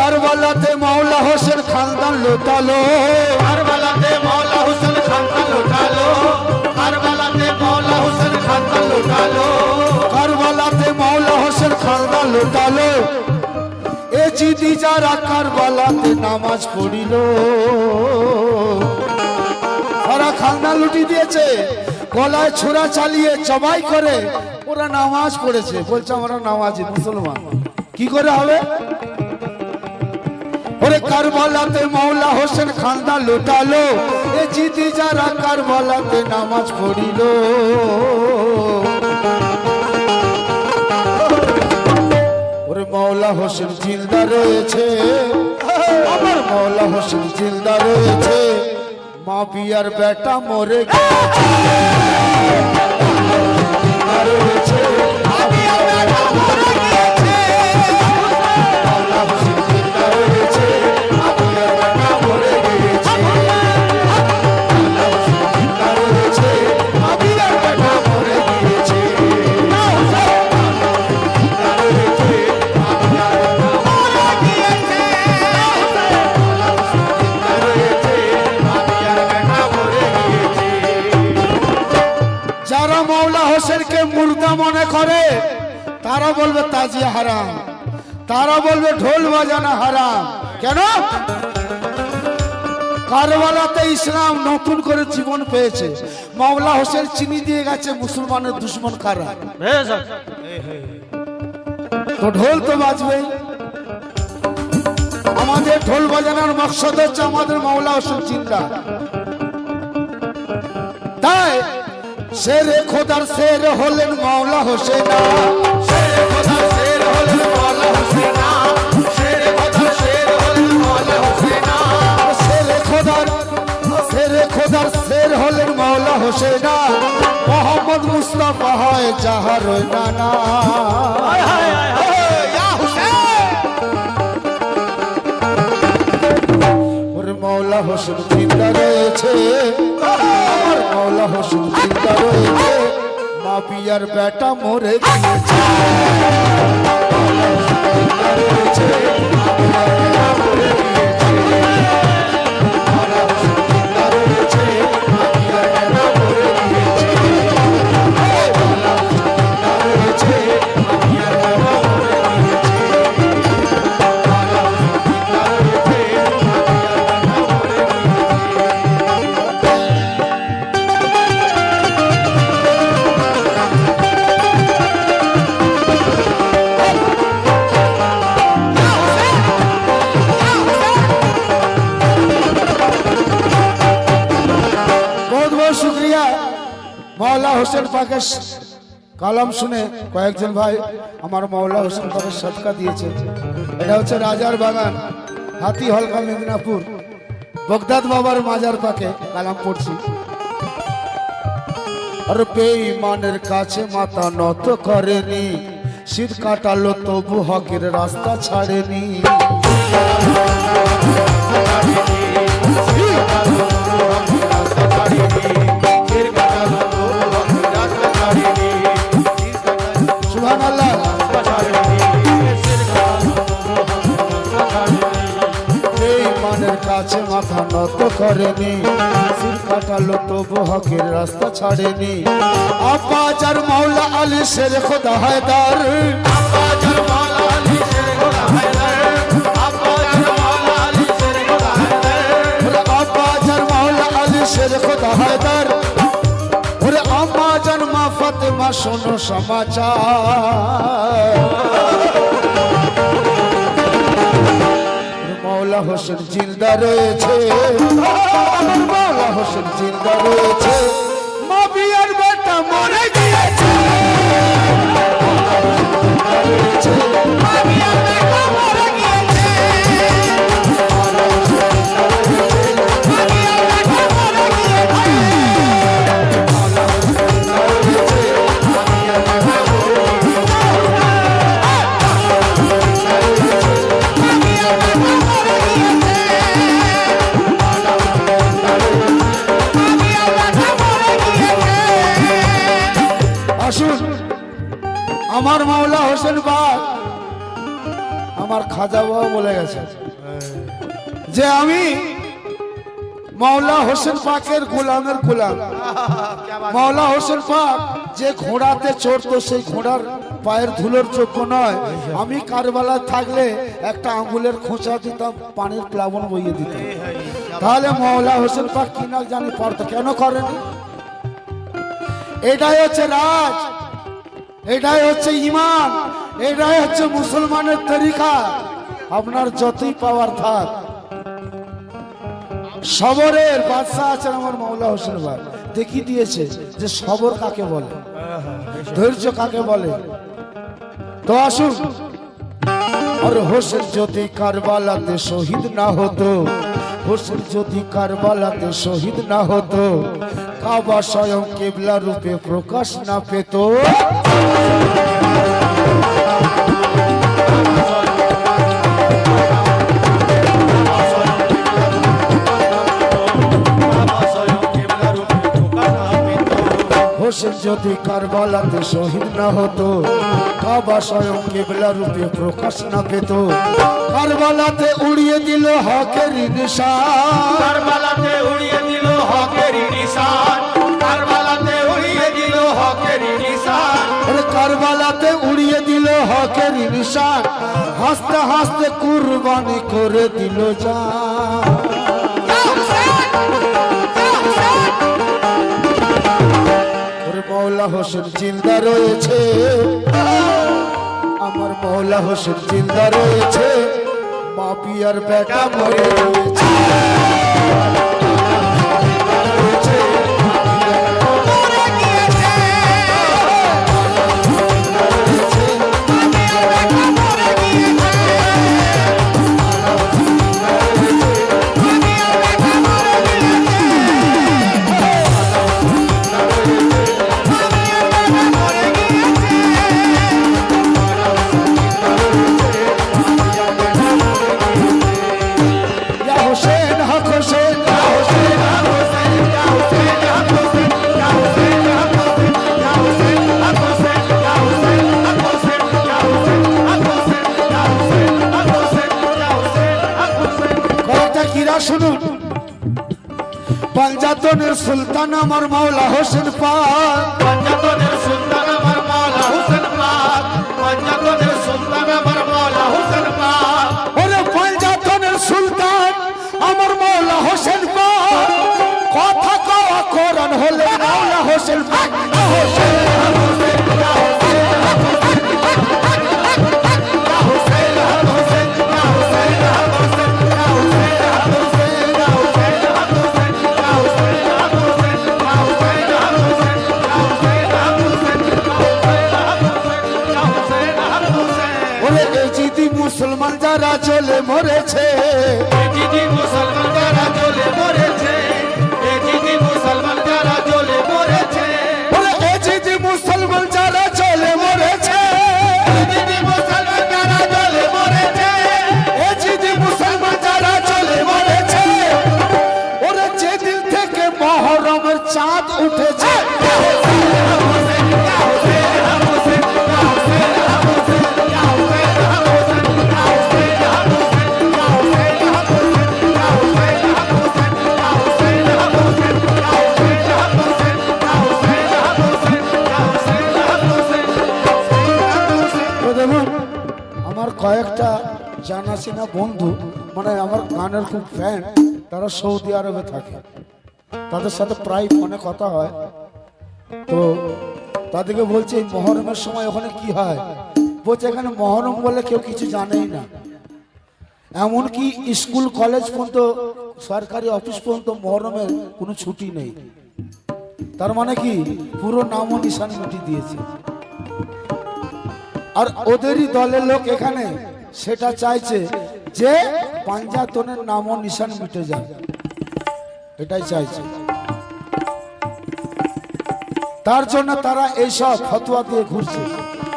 কারবালাতে মাওলা হোসেন খানদান লুটালো, কারবালাতে মাওলা হোসেন খানদান লুটালো, কারবালাতে মাওলা হোসেন খানদান লুটালো, কারবালাতে মাওলা হোসেন খানদান লুটালো। এ জিদি যারা কারবালাতে নামাজ পড়িল, ওরা খানদান লুটি দিয়েছে, গলায় ছোরা চালিয়ে জবাই করে ওরা নামাজ পড়েছে। বলছে আমরা নামাজি মুসলমান, কি করে হবে? ওরে কারবালাতে মাওলা হোসেন খানদান লুটালো, এ জিদি যারা কারবালাতে নামাজ পড়িল। ওরে মাওলা হোসেন জিন্দা রয়েছে, আমার মাওলা হোসেন জিন্দা রয়েছে, মা বিয়ার বেটা মরে গেছে। জিন্দা রয়েছে, মা বিয়ার বেটা মরে গেছে। মাওলা হোসেন জিন্দা রয়েছে, মা বিয়ার বেটা মরে গেছে। মাওলা হোসেন জিন্দা রয়েছে, মা বিয়ার বেটা মরে গেছে। যারা মাওলা হোসেনকে মুর্দা মনে করে তারা বলবে তাজিয়া হারাম, তারা বলবে ঢোল বাজানো হারাম। কেন? কারবালাতে ইসলাম নতুন করে জীবন পেয়েছে। মাওলা হোসেন চিনি দিয়ে গেছে মুসলমানের দুশ্মন কারা, তো ঢোল তো বাজবেই। আমাদের ঢোল বাজানোর মকসদ হচ্ছে আমাদের মাওলা হোসেন জিন্দা। তাই শেরে খোদার শের হলেন মাওলা হোসেনা, শেরে খোদার শের হলেন মাওলা হোসেনা, শেরে খোদার শের হলেন মাওলা হোসেনা, শেরে খোদার শের হলেন মাওলা হোসেনা। মোহাম্মদ মুস্তাফা হয় যাহার নানা। ইয়া হুসেন। ওরে মাওলা হোসেন জিন্দা রয়েছে, আমার মাওলা হোসেন জিন্দা রয়েছে, মা বিয়ার বেটা মরে গিয়েছে। মাওলা হোসেন জিন্দা রয়েছে, মা বিয়ার বেটা মরে গিয়েছে। মাওলা হোসেন জিন্দা রয়েছে, মা বিয়ার বেটা মরে গিয়েছে। মাওলা হোসেন জিন্দা রয়েছে, মা বিয়ার বেটা মরে গিয়েছে। মাওলা হোসেন জিন্দা রয়েছে, মা বিয়ার বেটা মরে শুক্রিয়া। মাওলা হোসেন পাকের কালাম শুনে কয়েকজন ভাই আমার মাওলা হোসেন পাকের সদকা দিয়েছে। এটা হচ্ছে রাজার বাগান, হাতি হলকা, মেদিনীপুর, বগদাদ বাবার মাজার পাকে কালাম পড়ছি। আর বেঈমানের কাছে মাথা নত করেনি, শীত কাটালো তবু হকের রাস্তা ছাড়েনি। সুবহানাল্লাহ। বেঈমানের কাছে মাথা নত করেনি, শীত কাটালো তবু হকের রাস্তা ছাড়েনি। আব্বাজার মাওলা আলী শের খোদা হায়দার, আব্বাজার মাওলা আলী শের খোদা হায়দার, আব্বাজার মাওলা আলী শের খোদা হায়দার, আব্বাজার মাওলা আলী শের খোদা হায়দার। ওরে আম্মা জান মা ফাতেমা শোনো সমাচার। মাওলা হোসেন জিন্দা রয়েছে, আমার মাওলা হোসেন জিন্দা রয়েছে, মা বিয়ার বেটা মরে গিয়েছে। মা বিয়ার বেটা মরে গিয়েছে। মা বিয়ার বেটা মরে গিয়েছে। আসুন আমার মাওলা হোসেন বাগ আমার খাজা বাবা বলে গেছে যে আমি মাওলা হোসেন পাকের গোলামের গোলাম। মাওলা হোসেন পাক যে ঘোড়াতে চড়তো সেই ঘোড়ার পায়ের ধুলোর যোগ্য নয়। আমি কারবালায় থাকলে একটা আঙ্গুলের খোঁচা দিতাম, পানির প্লাবন বইয়ে দিতাম। তাহলে মাওলা হোসেন পাক কি না জানি পারতো, কেন করেনি? এটাই হচ্ছে রাজ, এটাই হচ্ছে ইমান, এটাই হচ্ছে মুসলমানের তরিকা। আপনার যতই পাওয়ার থাক, সবরের বাদশাহ আছেন আমার মাওলা হোসেন ভাই, দেখিয়ে দিয়েছে যে সবর কাকে বলে, ধৈর্য কাকে বলে। তো আসুন, আর হোসেন যদি কারবালাতে শহীদ না হতো, হোসেন যদি কারবালাতে শহীদ না হতো, কাবা স্বয়ং কিবলা রূপে প্রকাশ না পেত। হোসেন যদি কারবালাতে শহীদ না হতো, কাবা স্বয়ং কিবলা রূপে প্রকাশ না পেত। কারবালাতে উড়িয়ে দিল হকের নিশান, কারবালাতে উড়িয়ে দিল হকের নিশান, কারবালাতে উড়িয়ে দিল হকের নিশান, কারবালাতে উড়িয়ে দিল হকের নিশান। হাসতে হাসতে কুরবানি করে দিল জান। মৌলা হোসেন জিন্দা রয়েছে, আমার মৌলা হোসেন জিন্দা রয়েছে, মা পিয়ার বেটা মরে রয়েছে। শুনুন, পাঞ্জাতনের সুলতান আমার মাওলা হোসেন পাক, পাঞ্জাতনের সুলতান আমার মাওলা হোসেন পাক, পাঞ্জাতনের সুলতান আমার মাওলা হোসেন পাক। ওরে পাঞ্জাতনের সুলতান আমার মাওলা হোসেন পাক, কথা কওয়া কোরআন হলে মাওলা হোসেন পাক। মুসলমান যারা চলে মরেছে, দিদি মুসলমান যারা চলে মরেছে, দিদি মুসলমান যারা চলে মরেছে, দিদি মুসলমান যারা চলে মরেছে, দিদি মুসলমান যারা চলে মরেছে, দিদি মুসলমান যারা চলে মরেছে। ওরে যেদিন থেকে মহরমের চাঁদ উঠেছে, কয়েকটা জানাশোনা বন্ধু, মানে আমার গানের খুব ফ্যান, তারা সৌদি আরবে থাকে, তাদের সাথে প্রায় ফোনে কথা হয়। তো তাদেরকে বলছে এই মহরমের সময় ওখানে কি হয়, বলছে এখানে মহরম বলে কেউ কিছু জানেই না, এমনকি স্কুল কলেজ পর্যন্ত সরকারি অফিস পর্যন্ত মহরমের কোনো ছুটি নেই। তার মানে কি পুরো নাম ও নিশান মিটিয়ে দিয়েছে। আর ওদেরই দলের লোক এখানে সেটা চাইছে যে পাঞ্জাতনের নাম ও নিশান মিটে যায়, এটাই চাইছে। তার জন্য তারা এইসব ফতোয়া দিয়ে ঘুরছে।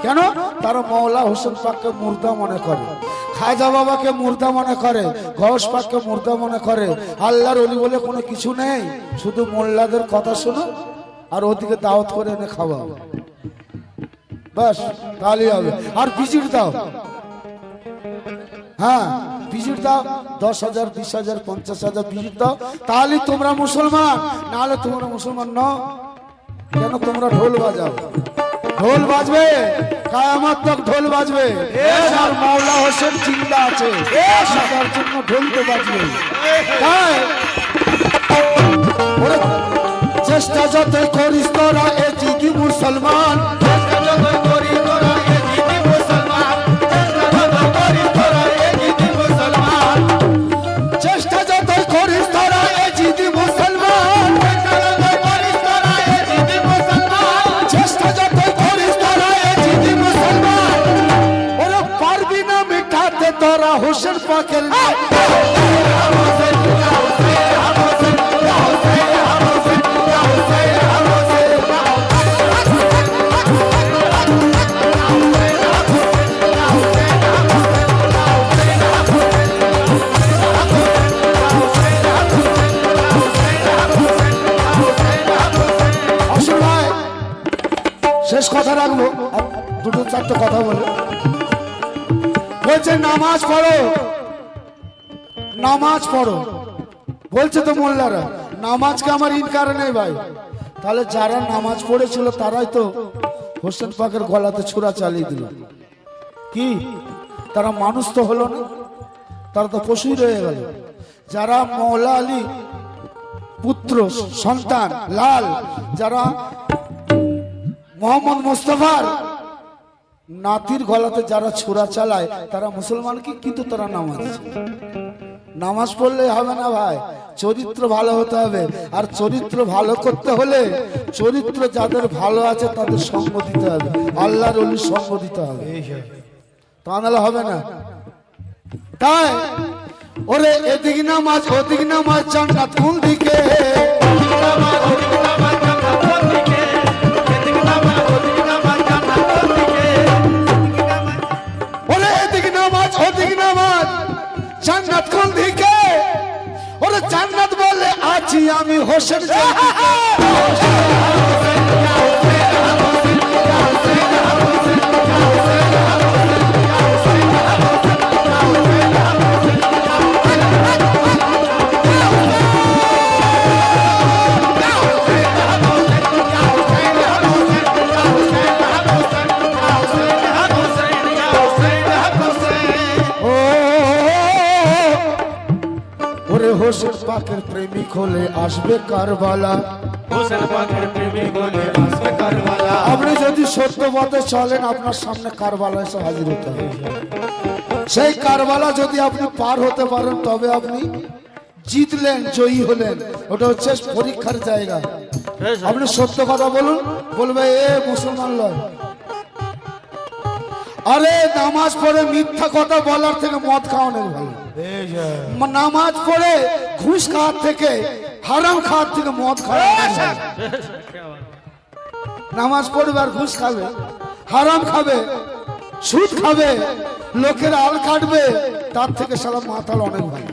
কেন? তারা মাওলা হোসেন পাককে মুর্দা মনে করে, খাজা বাবাকে মুর্দা মনে করে, গৌস পাককে মুর্দা মনে করে। আল্লাহর ওলি বলে কোনো কিছু নেই, শুধু মোল্লাদের কথা শোনো আর ওদিকে দাওয়াত করে এনে খাওয়া, বাস তাহলেই হবে। আর বিজির দাও, হ্যাঁ ভিজিট দাও, 10,000 20,000 50,000 ভিজিট দাও, তাহলে তোমরা মুসলমান, নাহলে তোমরা মুসলমান নও। কেন তোমরা ঢোল বাজাও? ঢোল বাজবে, কায়ামত তক ঢোল বাজবে। আর মাওলা হোসেন জিন্দা আছে, তার জন্য ঢোল তো বাজবে। তাই ওরে চেষ্টা যতই করিস তোরা এ জিদি মুসলমান, চেষ্টা যতই করিস তোরা এ জিদি মুসলমান, চেষ্টা যতই করিস তোরা এ জিদি মুসলমান, চেষ্টা যতই করিস তোরা এ জিদি মুসলমান, চেষ্টা যতই করিস তোরা এ জিদি মুসলমান, চেষ্টা যতই করিস তোরা এ জিদি মুসলমান, ওরে পারবি না মিটাতে তোরা হোসেন পাকের নাম। শেষ কথা রাখবো, দুটো চারটে কথা বলে বলছে নামাজ পড়ো, নামাজ পড়ো বলছে তো মোল্লারা। নামাজকে আমার ইনকার নেই ভাই, তাহলে যারা নামাজ পড়েছিল তারাই তো হোসেন পাকের গলাতে ছুরা চালিয়ে দিল। কি তারা মানুষ তো হলো না, তারা তো পশুই রয়ে গেল। যারা মৌলা আলী পুত্র সন্তান লাল, যারা মোহাম্মদ মুস্তাফার নাতির গলাতে যারা ছোড়া চালায় তারা মুসলমান কি, কিন্তু তারা নামাজ নামাজ পড়লে হবে না ভাই, চরিত্র ভালো হতে হবে। আর চরিত্র ভালো করতে হলে চরিত্র যাদের ভালো আছে তাদের সঙ্গ দিতে হবে, আল্লাহর ওলির সঙ্গ দিতে হবে, তা নাহলে হবে না। তাই ওরে এদিক নামাজ ওদিক নামাজ জান্নাত কোন দিকে, জান্নাত কোন দিকে? ওরে জান্নাত বলে আছি আমি হোসেন। হোসেন পাকের প্রেমিক হলে আসবে কারবালা, হোসেন পাকের প্রেমিক হলে আসবে কারবালা। আপনি যদি সত্য পথে চলেন আপনার সামনে কারবালা এসে হাজির হতে হবে। সেই কারবালা যদি আপনি পার হতে পারেন তবে আপনি জিতলেন, জয়ী হলেন। ওটা হচ্ছে পরীক্ষার জায়গা। আপনি সত্য কথা বলুন, বলবে এ মুসলমান লয়। আরে নামাজ পড়ে মিথ্যা কথা বলার থেকে মদ খাওয়ানোর ভালো। নামাজ পড়ে ঘুষ খাওয়ার থেকে হারাম খাওয়ার থেকে মদ খাওয়া। নামাজ পড়বে আর ঘুষ খাবে, হারাম খাবে, সুদ খাবে, লোকের আল কাটবে, তার থেকে সারা মাতাল অনেক ভালো।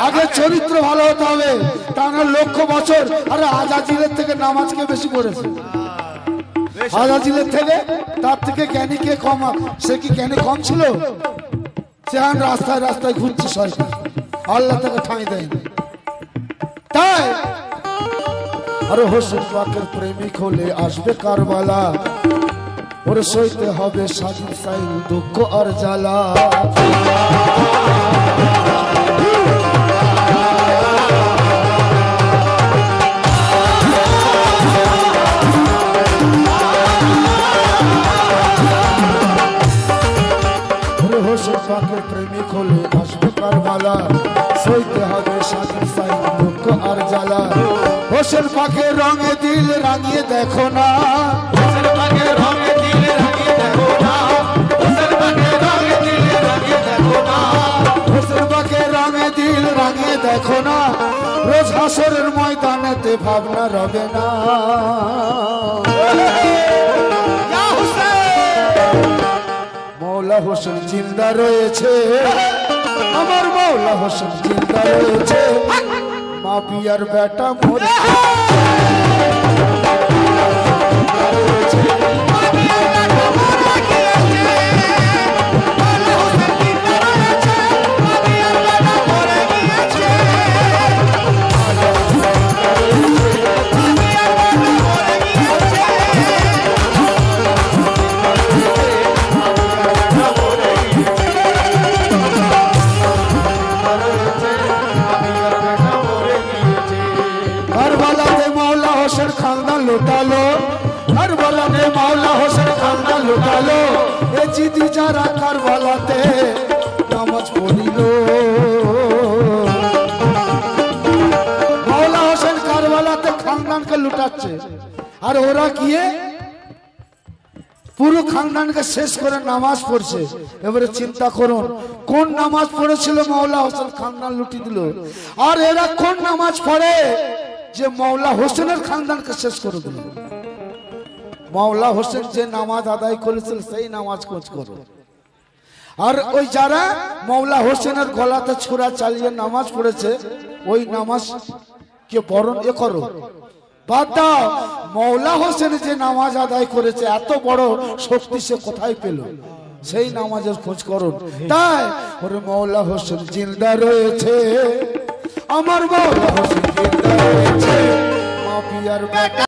আগে চরিত্র ভালো হতে হবে, তা না লক্ষ বছর। আরে আজাজিলের থেকে নামাজকে বেশি করেছে, আজাজিলের থেকে। তার থেকে জ্ঞানী কে কম? সে কি জ্ঞানী কম ছিল? সে রাস্তায় রাস্তায় ঘুরছে, সরকার আল্লাহ তাকে ঠাঁই দেয়নি। তাই আরে হোসেন পাকের প্রেমিক হলে আসবে কারবালা, ওরে সইতে হবে সাজিদ সাইল দুঃখ আর জ্বালা। হোসেন পাকের প্রেমিক হলে আসবে কারবালা, সইতে হবে সাজিদ সাইল দুঃখ আর জ্বালা। হোসেন পাকের রঙে দিল রাঙিয়ে দেখো না, হোসেন পাকের রঙে দিল রাঙিয়ে দেখো না, হোসেন পাকের রঙে দিল রাঙিয়ে দেখো না, হোসেন পাকের রঙে দিল রাঙিয়ে দেখো না। রোজ হাসরের ময়দানেতে ভাবনা রবে না। মৌলা হোসেন জিন্দা রয়েছে, আমার মৌলা হোসেন জিন্দা রয়েছে। মা পিয়ার বেটা মরে এ জিদি যারা কারবালাতে নামাজ পড়িল মাওলা হোসেন কারবালাতে খানদানকে লুটাচ্ছে আর ওরা গিয়ে পুরো খানদানকে শেষ করে নামাজ পড়ছে এবারে চিন্তা করুন কোন নামাজ পড়েছিল মাওলা হোসেন খানদান লুটি দিল আর এরা কোন নামাজ পড়ে যে মাওলা হোসেনের খানদানকে শেষ করে দিল মাওলা হোসেন যে নামাজ আদায় করেছিল সেই নামাজ খোঁজ করো আর ওই যারা মাওলা হোসেনের গলাতে ছুরা চালিয়ে নামাজ পড়েছে ওই নামাজ কে বরণ এ করো বাদ দাও মাওলা হোসেন যে নামাজ আদায় করেছে এত বড় শক্তি সে কোথায় পেল সেই নামাজের খোঁজ করুন তাই ওরে মাওলা হোসেন জিন্দা রয়েছে আমার মাওলা হোসেন জিন্দা রয়েছে মা পিয়ার বেটা